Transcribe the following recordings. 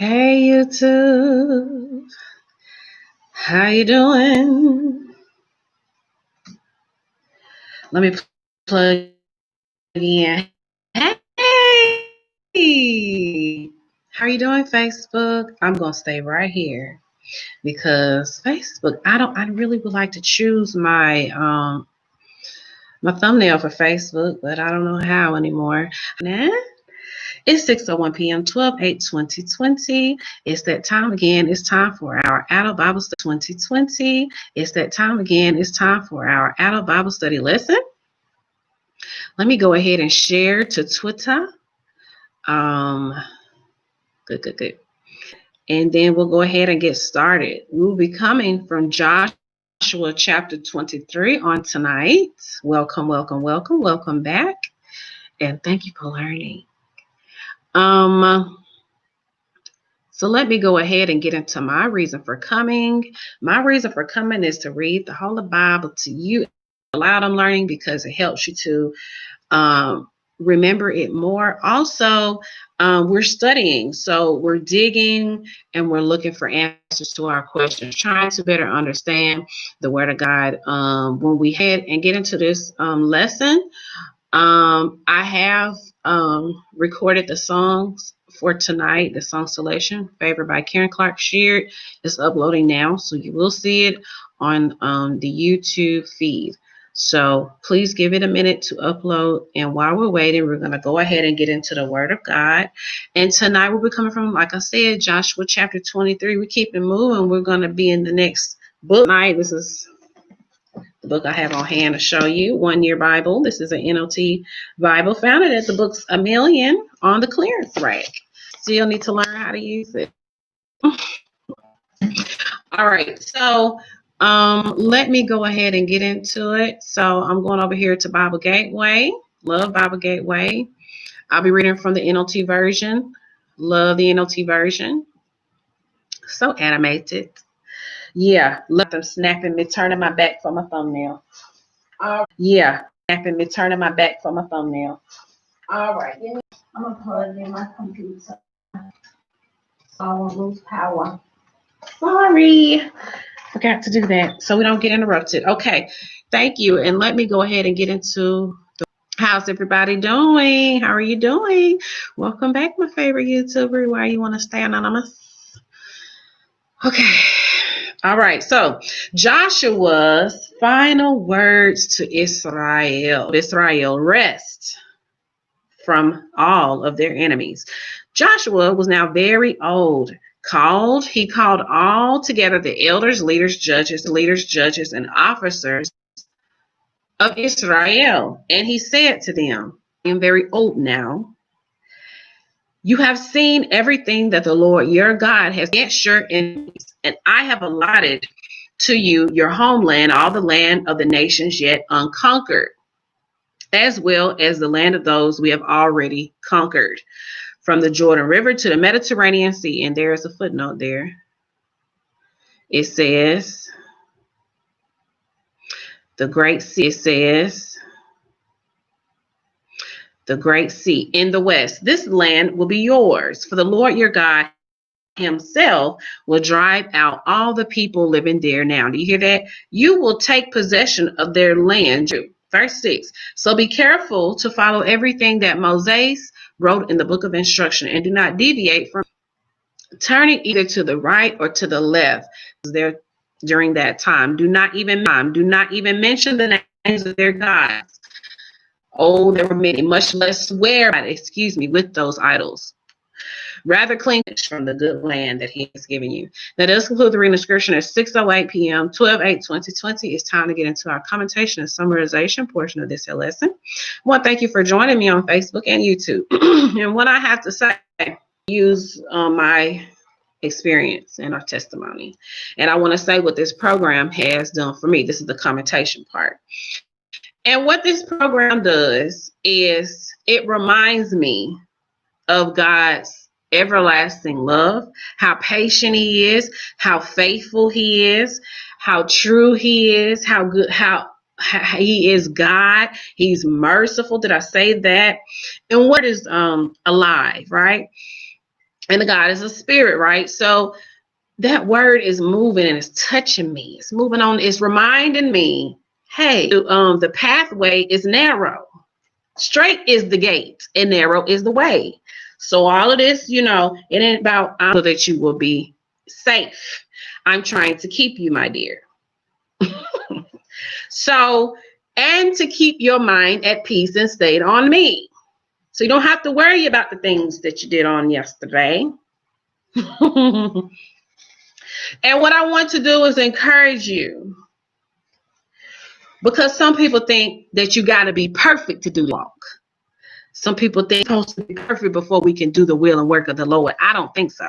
Hey YouTube, how you doing? Let me plug in. Hey, how are you doing, Facebook? I'm gonna stay right here because Facebook. I really would like to choose my thumbnail for Facebook, but I don't know how anymore. Nah. It's 6:01 p.m., 12/8/2020. It's that time again. It's time for our Adult Bible Study 2020. It's that time again. It's time for our Adult Bible Study lesson. Let me go ahead and share to Twitter. Good. And then we'll go ahead and get started. We'll be coming from Joshua chapter 23 on tonight. Welcome back. And thank you for learning. So let me go ahead and get into my reason for coming. My reason for coming is to read the whole Bible to you aloud. I'm learning because it helps you to remember it more. Also, we're studying, so we're digging and we're looking for answers to our questions, trying to better understand the Word of God. When we head and get into this lesson, I have recorded the songs for tonight, the song selection, favored by Karen Clark Sheard, is uploading now, so you will see it on the YouTube feed. So please give it a minute to upload. And while we're waiting, we're going to go ahead and get into the Word of God. And tonight we'll be coming from, like I said, Joshua chapter 23. We keep it moving. We're going to be in the next book tonight. This is the book I have on hand to show you, One Year Bible. This is an NLT Bible found at the Books A Million on the clearance rack. Still need to learn how to use it. All right, so let me go ahead and get into it. So I'm going over here to Bible Gateway. Love Bible Gateway. I'll be reading from the NLT version. Love the NLT version. So animated. Yeah, let them snapping me, turning my back for my thumbnail. Yeah, snapping me, turning my back for my thumbnail. All right, I'm gonna plug in my computer so I won't lose power. Sorry, forgot to do that so we don't get interrupted. Okay, thank you, and let me go ahead and get into how's everybody doing? How are you doing? Welcome back, my favorite YouTuber. Why you want to stay anonymous? Okay. All right. So Joshua's final words to Israel. Israel, rest from all of their enemies. Joshua was now very old. He called all together the elders, leaders, judges, and officers of Israel. And he said to them, I am very old now. You have seen everything that the Lord your God has against your enemies, and I have allotted to you your homeland, all the land of the nations yet unconquered, as well as the land of those we have already conquered, from the Jordan River to the Mediterranean Sea. And there is a footnote there. It says, the Great Sea, it says, the Great Sea in the west. This land will be yours, for the Lord your God himself will drive out all the people living there now. Do you hear that? You will take possession of their land. Verse 6. So be careful to follow everything that Moses wrote in the book of instruction, and do not deviate from turning either to the right or to the left there during that time. Do not even mention the names of their gods. Oh, there were many, much less swear by, with those idols. Rather cling from the good land that he has given you. That does conclude the reading of scripture at 6:08 p.m., 12/8/2020. It's time to get into our commentation and summarization portion of this lesson. I want to thank you for joining me on Facebook and YouTube. And what I have to say, use my experience and our testimony. And I want to say what this program has done for me. This is the commentation part. And what this program does is it reminds me of God's everlasting love, how patient he is, how faithful he is, how true he is, how good, how he is God. He's merciful. Did I say that? And what is alive, right? And God is a spirit, right? So that word is moving and it's touching me. It's moving on. It's reminding me, hey, the pathway is narrow. Straight is the gate and narrow is the way. So all of this, it ain't about so that you will be safe. I'm trying to keep you, my dear. So, and to keep your mind at peace and stayed on me. So you don't have to worry about the things that you did on yesterday. And what I want to do is encourage you, because some people think that you got to be perfect to do the walk. Some people think it's supposed to be perfect before we can do the will and work of the Lord. I don't think so.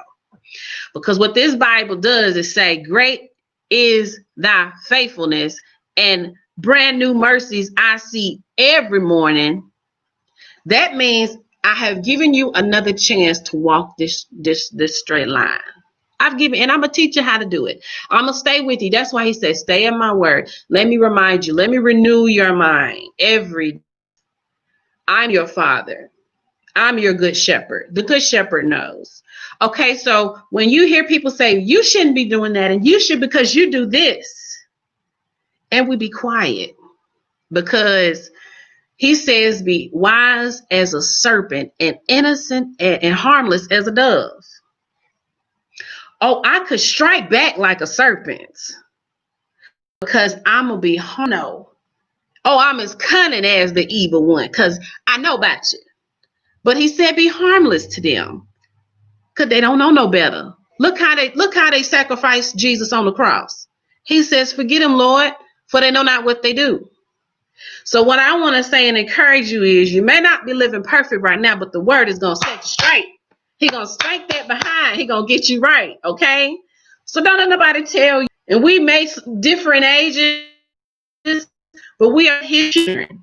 Because what this Bible does is say, great is thy faithfulness, and brand new mercies I see every morning. That means I have given you another chance to walk this straight line. And I'm gonna teach you how to do it. I'm gonna stay with you. That's why he says, stay in my word. Let me remind you. Let me renew your mind every day. I'm your father. I'm your good shepherd. The good shepherd knows. Okay, so when you hear people say, you shouldn't be doing that, and you should because you do this, and we be quiet, because he says, be wise as a serpent and innocent and harmless as a dove. Oh, I could strike back like a serpent because I'm going to be no. Oh, I'm as cunning as the evil one because I know about you. But he said, be harmless to them because they don't know no better. Look how they sacrificed Jesus on the cross. He says, forget them, Lord, for they know not what they do. So what I want to say and encourage you is, you may not be living perfect right now, but the word is going to set you straight. He's going to spank that behind. He's going to get you right, okay? So don't let nobody tell you. And we may different ages, but we are his children.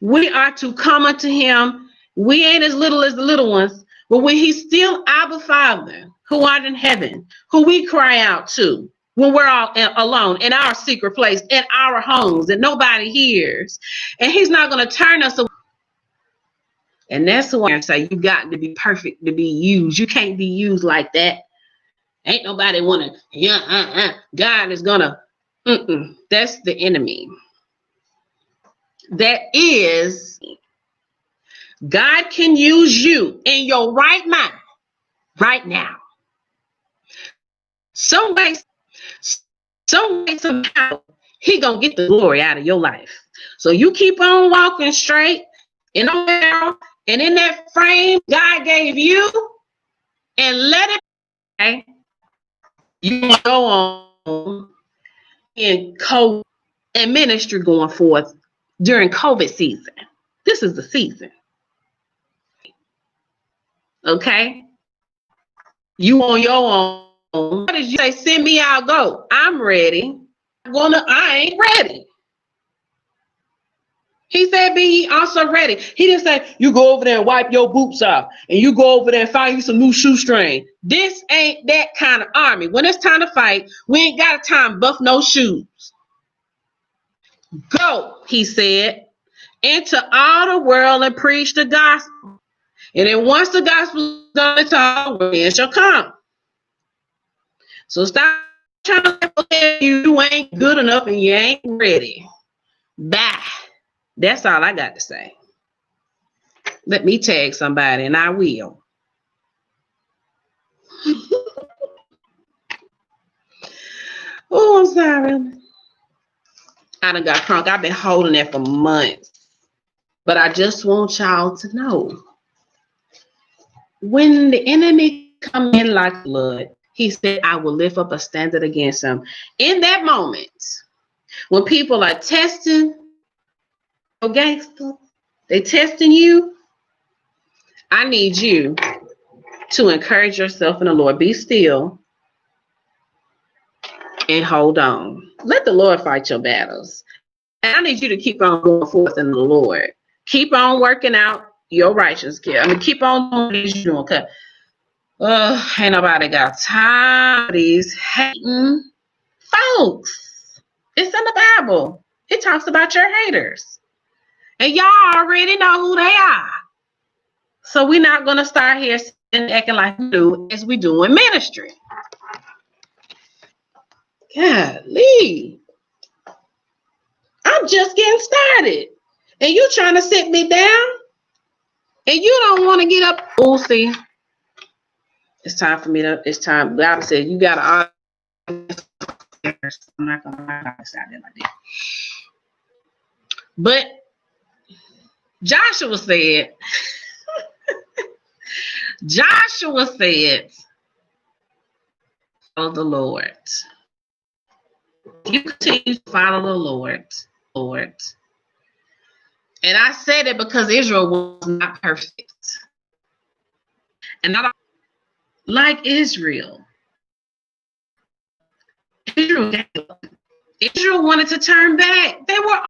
We are to come unto him. We ain't as little as the little ones, but when he's still our Father, who art in heaven, who we cry out to when we're all alone in our secret place, in our homes, that nobody hears. And he's not going to turn us away. And that's why I say you got to be perfect to be used. You can't be used like that. Ain't nobody want to, God is going to, that's the enemy. That is, God can use you in your right mind right now. Some way, somehow, he gonna get the glory out of your life. So you keep on walking straight and in that frame God gave you, and let it. Okay? You go on in COVID and ministry going forth during COVID season. This is the season. Okay? You on your own. What did you say? Send me, I'll go. I'm ready. I ain't ready. He said, be ye also ready. He didn't say, you go over there and wipe your boots off, and you go over there and find you some new shoestring. This ain't that kind of army. When it's time to fight, we ain't got a time buff no shoes. Go, he said, into all the world and preach the gospel. And then once the gospel is done, it's all, it shall come. So stop trying to say you ain't good enough and you ain't ready. Bye. That's all I got to say. Let me tag somebody, and I will. Oh, I'm sorry. I done got crunk. I've been holding that for months. But I just want y'all to know, when the enemy come in like blood, he said, I will lift up a standard against him. In that moment, when people are testing your gangster, they testing you, I need you to encourage yourself in the Lord. Be still and hold on. Let the Lord fight your battles. And I need you to keep on going forth in the Lord. Keep on working out your righteous care. Keep on doing what you're doing. Ain't nobody got time for these hating folks. It's in the Bible. It talks about your haters. And y'all already know who they are. So we're not going to start here and acting like we do as we do in ministry. Golly. I'm just getting started. And you trying to sit me down? And you don't want to get up. Oh, see. It's time for me to, it's time. God said, you got to, I'm not going to sound like that. But Joshua said, follow the Lord. You continue to follow the Lord. And I said it because Israel was not perfect. And not like Israel. Israel wanted to turn back. They were